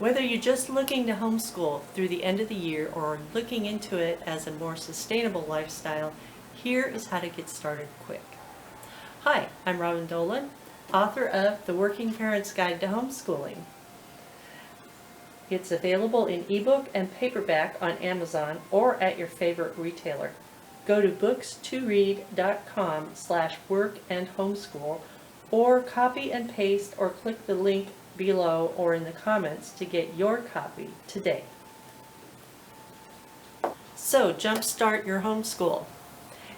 Whether you're just looking to homeschool through the end of the year or looking into it as a more sustainable lifestyle, here is how to get started quick. Hi, I'm Robyn Dolan, author of The Working Parent's Guide to Homeschooling. It's available in ebook and paperback on Amazon or at your favorite retailer. Go to books2read.com/workandhomeschool or copy and paste or click the link below or in the comments to get your copy today. So, jumpstart your homeschool.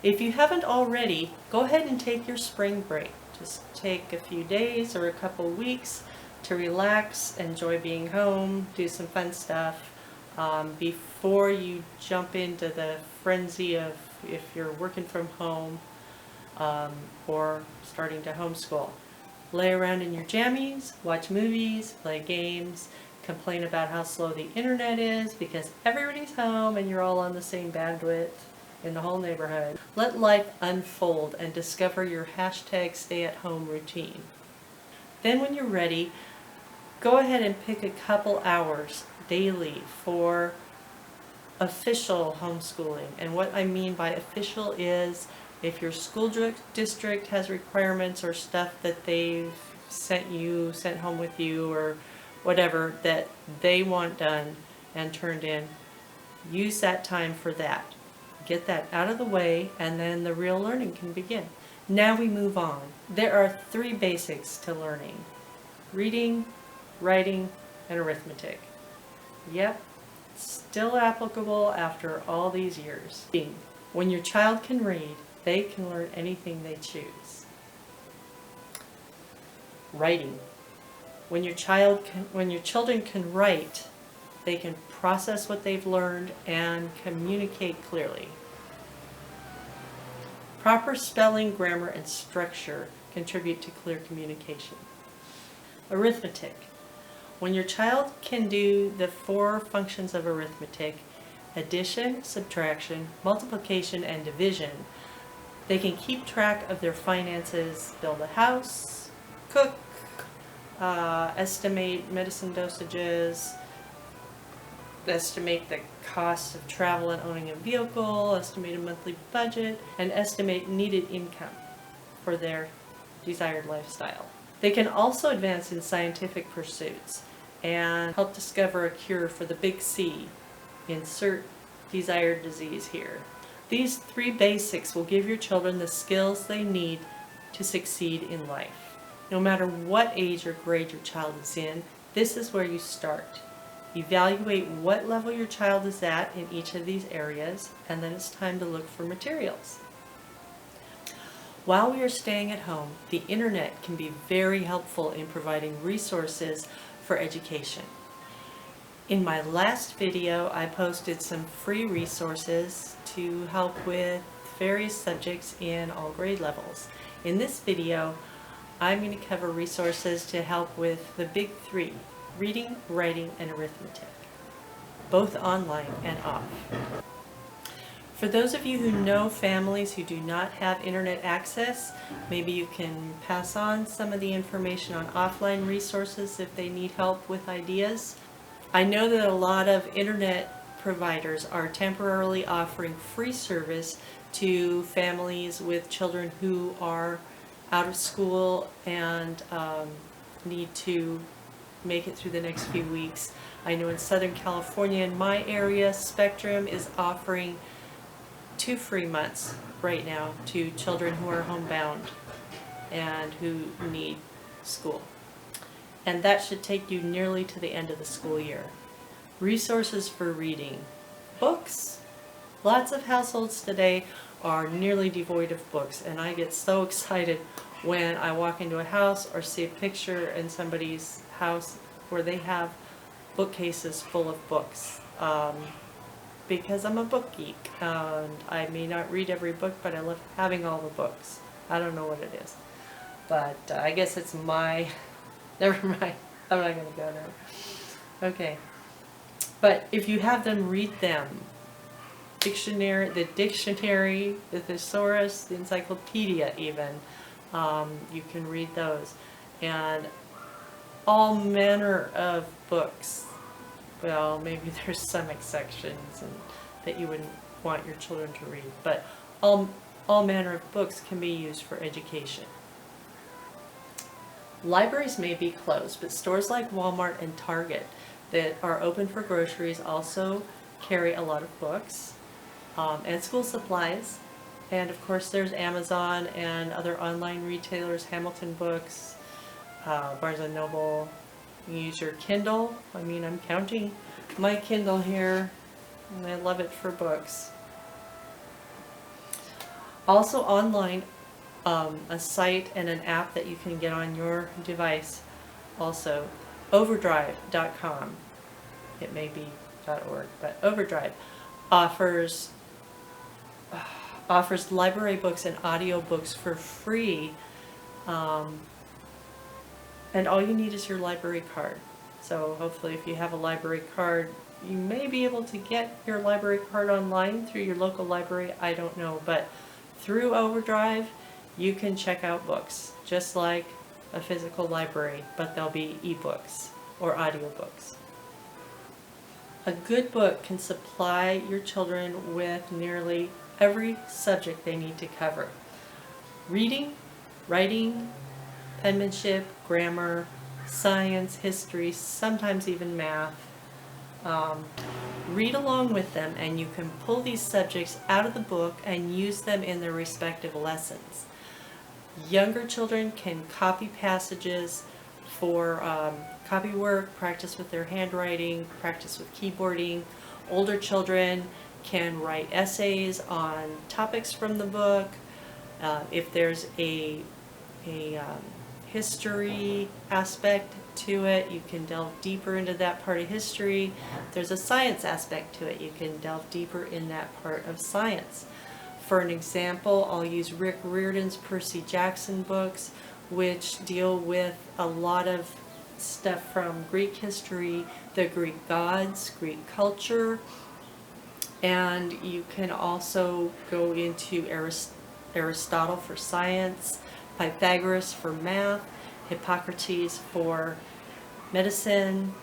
If you haven't already, go ahead and take your spring break. Just take a few days or a couple weeks to relax, enjoy being home, do some fun stuff before you jump into the frenzy of if you're working from home or starting to homeschool. Lay around in your jammies, watch movies, play games, complain about how slow the internet is because everybody's home and you're all on the same bandwidth in the whole neighborhood. Let life unfold and discover your #stay-at-home routine. Then when you're ready, go ahead and pick a couple hours daily for official homeschooling. And what I mean by official is if your school district has requirements or stuff that they've sent home with you or whatever that they want done and turned in, use that time for that. Get that out of the way and then the real learning can begin. Now we move on. There are 3 basics to learning: reading, writing, and arithmetic. Yep, still applicable after all these years. When your child can read, they can learn anything they choose. Writing. When your children can write, they can process what they've learned and communicate clearly. Proper spelling, grammar, and structure contribute to clear communication. Arithmetic. When your child can do the 4 functions of arithmetic, addition, subtraction, multiplication, and division, they can keep track of their finances, build a house, cook, estimate medicine dosages, estimate the cost of travel and owning a vehicle, estimate a monthly budget, and estimate needed income for their desired lifestyle. They can also advance in scientific pursuits and help discover a cure for the big C, insert desired disease here. These 3 basics will give your children the skills they need to succeed in life. No matter what age or grade your child is in, this is where you start. Evaluate what level your child is at in each of these areas, and then it's time to look for materials. While we are staying at home, the internet can be very helpful in providing resources for education. In my last video, I posted some free resources to help with various subjects in all grade levels. In this video, I'm going to cover resources to help with the big 3, reading, writing, and arithmetic, both online and off. For those of you who know families who do not have internet access, maybe you can pass on some of the information on offline resources if they need help with ideas. I know that a lot of internet providers are temporarily offering free service to families with children who are out of school and need to make it through the next few weeks. I know in Southern California, in my area, Spectrum is offering 2 free months right now to children who are homebound and who need school. And that should take you nearly to the end of the school year. Resources for reading. Books. Lots of households today are nearly devoid of books, and I get so excited when I walk into a house or see a picture in somebody's house where they have bookcases full of books. Because I'm a book geek, and I may not read every book, but I love having all the books. I don't know what it is, but I guess it's my... Never mind, I'm not going to go there. Okay, but if you have them, read them. The dictionary, the thesaurus, the encyclopedia even, you can read those. And all manner of books well, maybe there's some exceptions and that you wouldn't want your children to read, but all manner of books can be used for education. Libraries may be closed, but stores like Walmart and Target that are open for groceries also carry a lot of books, and school supplies. And of course there's Amazon and other online retailers, Hamilton Books, Barnes & Noble. You use your Kindle. I mean, I'm counting my Kindle here, and I love it for books. Also online, a site and an app that you can get on your device also, overdrive.com. It may be .org, but Overdrive offers library books and audio books for free, and all you need is your library card. So hopefully if you have a library card, you may be able to get your library card online through your local library, I don't know, but through Overdrive you can check out books just like a physical library, but they'll be ebooks or audiobooks. A good book can supply your children with nearly every subject they need to cover. Reading, writing, penmanship, grammar, science, history, sometimes even math. Read along with them, and you can pull these subjects out of the book and use them in their respective lessons. Younger children can copy passages for copy work, practice with their handwriting, practice with keyboarding. Older children can write essays on topics from the book. If there's a history aspect to it, you can delve deeper into that part of history. If there's a science aspect to it, you can delve deeper in that part of science. For an example, I'll use Rick Riordan's Percy Jackson books, which deal with a lot of stuff from Greek history, the Greek gods, Greek culture, and you can also go into Aristotle for science, Pythagoras for math, Hippocrates for medicine,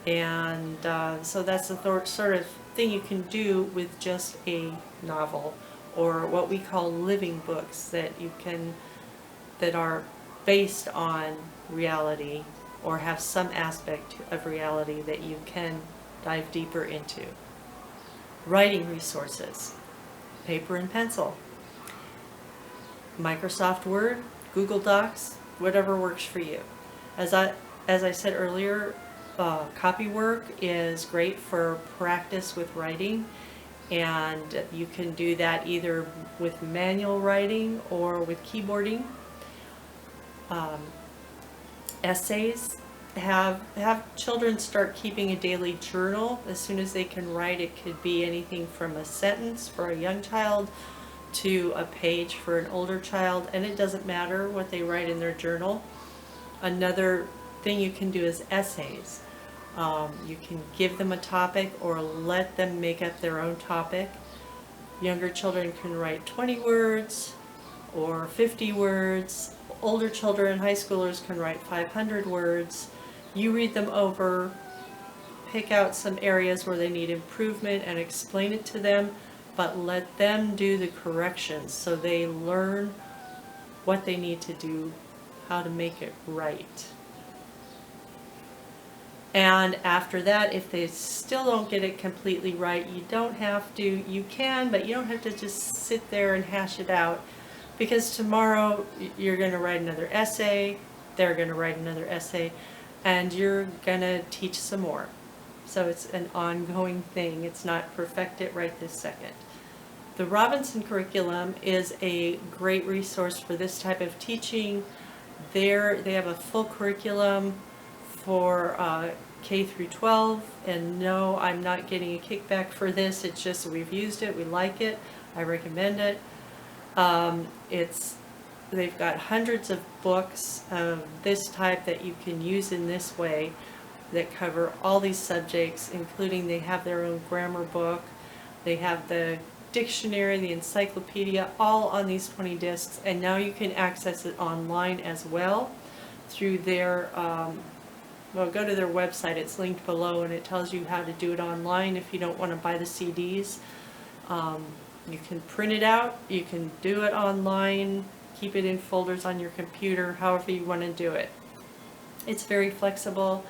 and so that's the sort of thing you can do with just a novel, or what we call living books that are based on reality or have some aspect of reality that you can dive deeper into. Writing resources, paper and pencil, Microsoft Word, Google Docs, whatever works for you. As I said earlier, copy work is great for practice with writing, and you can do that either with manual writing or with keyboarding. Essays, have children start keeping a daily journal as soon as they can write. It could be anything from a sentence for a young child to a page for an older child, and it doesn't matter what they write in their journal. Another thing you can do is essays. You can give them a topic or let them make up their own topic. Younger children can write 20 words or 50 words. Older children, high schoolers, can write 500 words. You read them over, pick out some areas where they need improvement and explain it to them, but let them do the corrections so they learn what they need to do, how to make it right. And after that, if they still don't get it completely right, you don't have to, you can, but you don't have to just sit there and hash it out, because tomorrow you're going to write another essay, they're going to write another essay, and you're going to teach some more. So it's an ongoing thing. It's not perfected right this second. The Robinson curriculum is a great resource for this type of teaching. They have a full curriculum for K through 12, and no, I'm not getting a kickback for this. It's just we've used it, we like it, I recommend it. They've got hundreds of books of this type that you can use in this way that cover all these subjects, including they have their own grammar book, they have the dictionary, the encyclopedia, all on these 20 discs, and now you can access it online as well through their well, go to their website. It's linked below, and it tells you how to do it online if you don't want to buy the CDs. You can print it out, you can do it online, keep it in folders on your computer, however you want to do it. It's very flexible,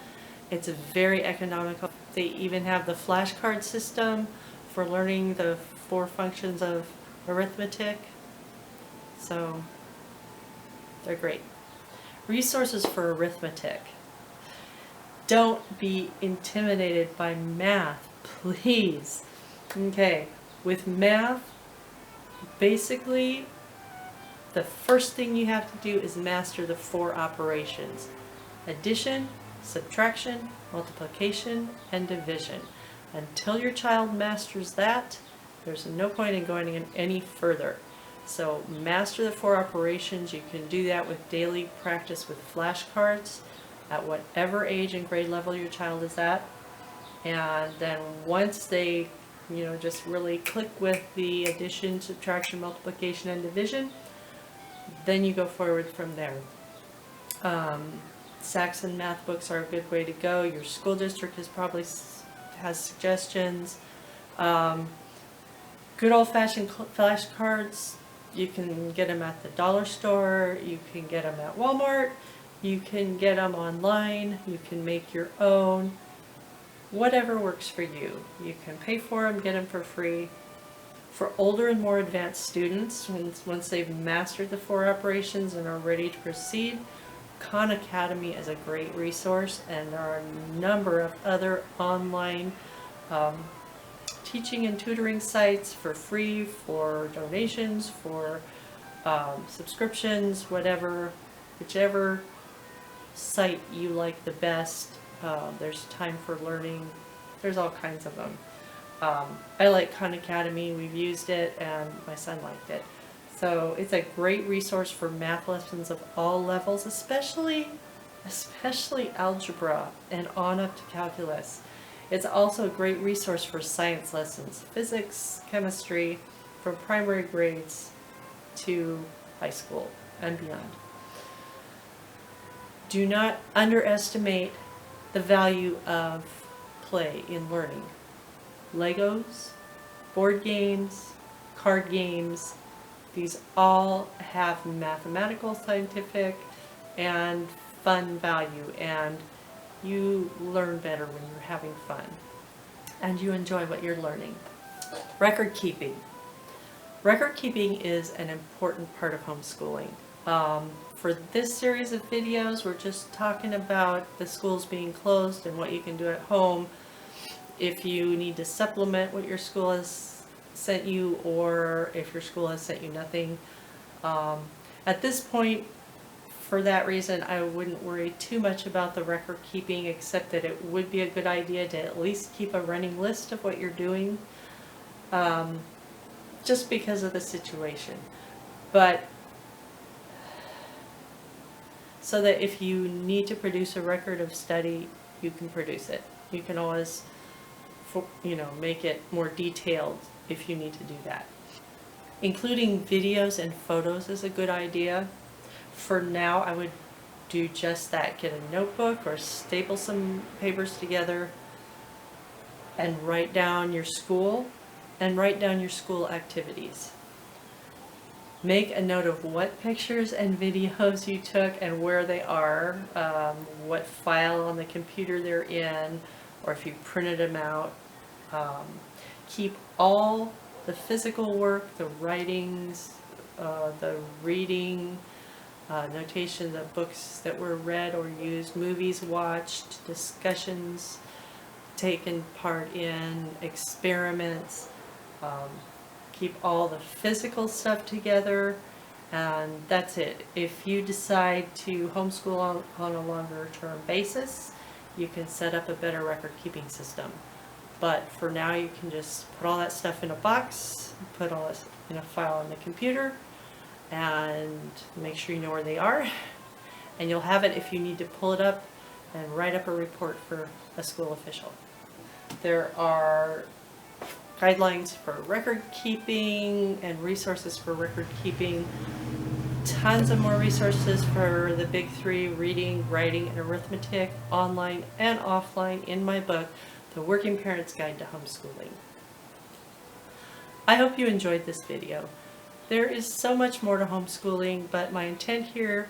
it's very economical. They even have the flashcard system for learning the 4 functions of arithmetic. So they're great. Resources for arithmetic. Don't be intimidated by math, please. Okay, with math, basically, the first thing you have to do is master the 4 operations: addition, subtraction, multiplication, and division. Until your child masters that, there's no point in going in any further. So master the 4 operations. You can do that with daily practice with flashcards at whatever age and grade level your child is at. And then once they, just really click with the addition, subtraction, multiplication, and division, then you go forward from there. Saxon math books are a good way to go. Your school district has suggestions. Good old-fashioned flashcards, you can get them at the dollar store, you can get them at Walmart, you can get them online, you can make your own. Whatever works for you. You can pay for them, get them for free. For older and more advanced students, once they've mastered the 4 operations and are ready to proceed, Khan Academy is a great resource, and there are a number of other online teaching and tutoring sites for free, for donations, for subscriptions, whichever site you like the best. There's Time for Learning. There's all kinds of them. I like Khan Academy. We've used it, and my son liked it. So it's a great resource for math lessons of all levels, especially algebra and on up to calculus. It's also a great resource for science lessons, physics, chemistry, from primary grades to high school and beyond. Do not underestimate the value of play in learning. Legos, board games, card games, these all have mathematical, scientific, and fun value, and you learn better when you're having fun and you enjoy what you're learning. Record keeping. Record keeping is an important part of homeschooling. For this series of videos, we're just talking about the schools being closed and what you can do at home if you need to supplement what your school has sent you, or if your school has sent you nothing. At this point, for that reason, I wouldn't worry too much about the record keeping, except that it would be a good idea to at least keep a running list of what you're doing, just because of the situation. But so that if you need to produce a record of study, you can produce it. You can always, make it more detailed if you need to do that. Including videos and photos is a good idea. For now, I would do just that. Get a notebook or staple some papers together and write down your school and write down your school activities. Make a note of what pictures and videos you took and where they are, what file on the computer they're in, or if you printed them out. Keep all the physical work, the writings, the reading, notation of books that were read or used, movies watched, discussions taken part in, experiments. Keep all the physical stuff together, and that's it. If you decide to homeschool on a longer term basis, you can set up a better record keeping system. But for now, you can just put all that stuff in a box, put all this in a file on the computer, and make sure you know where they are, and you'll have it if you need to pull it up and write up a report for a school official. There are guidelines for record keeping and resources for record keeping Tons of more resources for the big three: reading, writing, and arithmetic, online and offline, in my book, The Working Parent's Guide to Homeschooling. I hope you enjoyed this video. There is so much more to homeschooling, but my intent here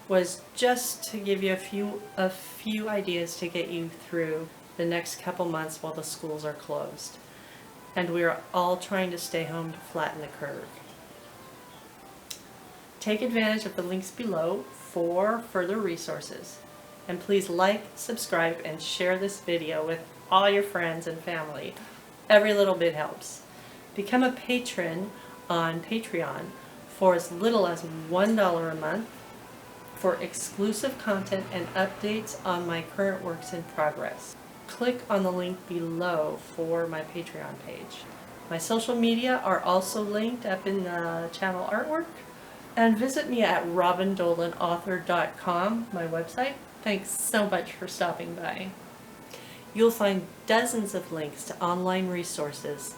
was just to give you a few ideas to get you through the next couple months while the schools are closed. And we are all trying to stay home to flatten the curve. Take advantage of the links below for further resources. And please like, subscribe, and share this video with all your friends and family. Every little bit helps. Become a patron on Patreon for as little as $1 a month for exclusive content and updates on my current works in progress. Click on the link below for my Patreon page. My social media are also linked up in the channel artwork. And visit me at robyndolanauthor.com, my website. Thanks so much for stopping by. You'll find dozens of links to online resources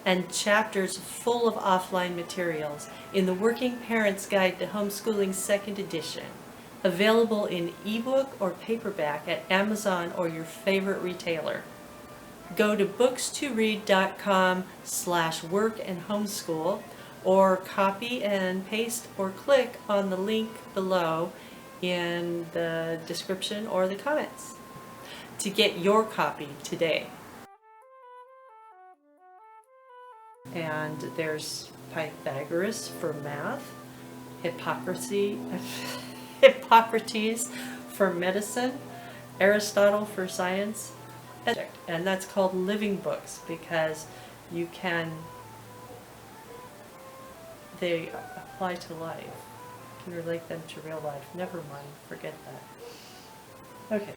and chapters full of offline materials in The Working Parent's Guide to Homeschooling 2nd edition, available in ebook or paperback at Amazon or your favorite retailer. Go to books2read.com/workandhomeschool, or copy and paste or click on the link below in the description or the comments to get your copy today. And there's Pythagoras for math, Hippocrates for medicine, Aristotle for science, and that's called living books because they apply to life. You can relate them to real life. Never mind, forget that.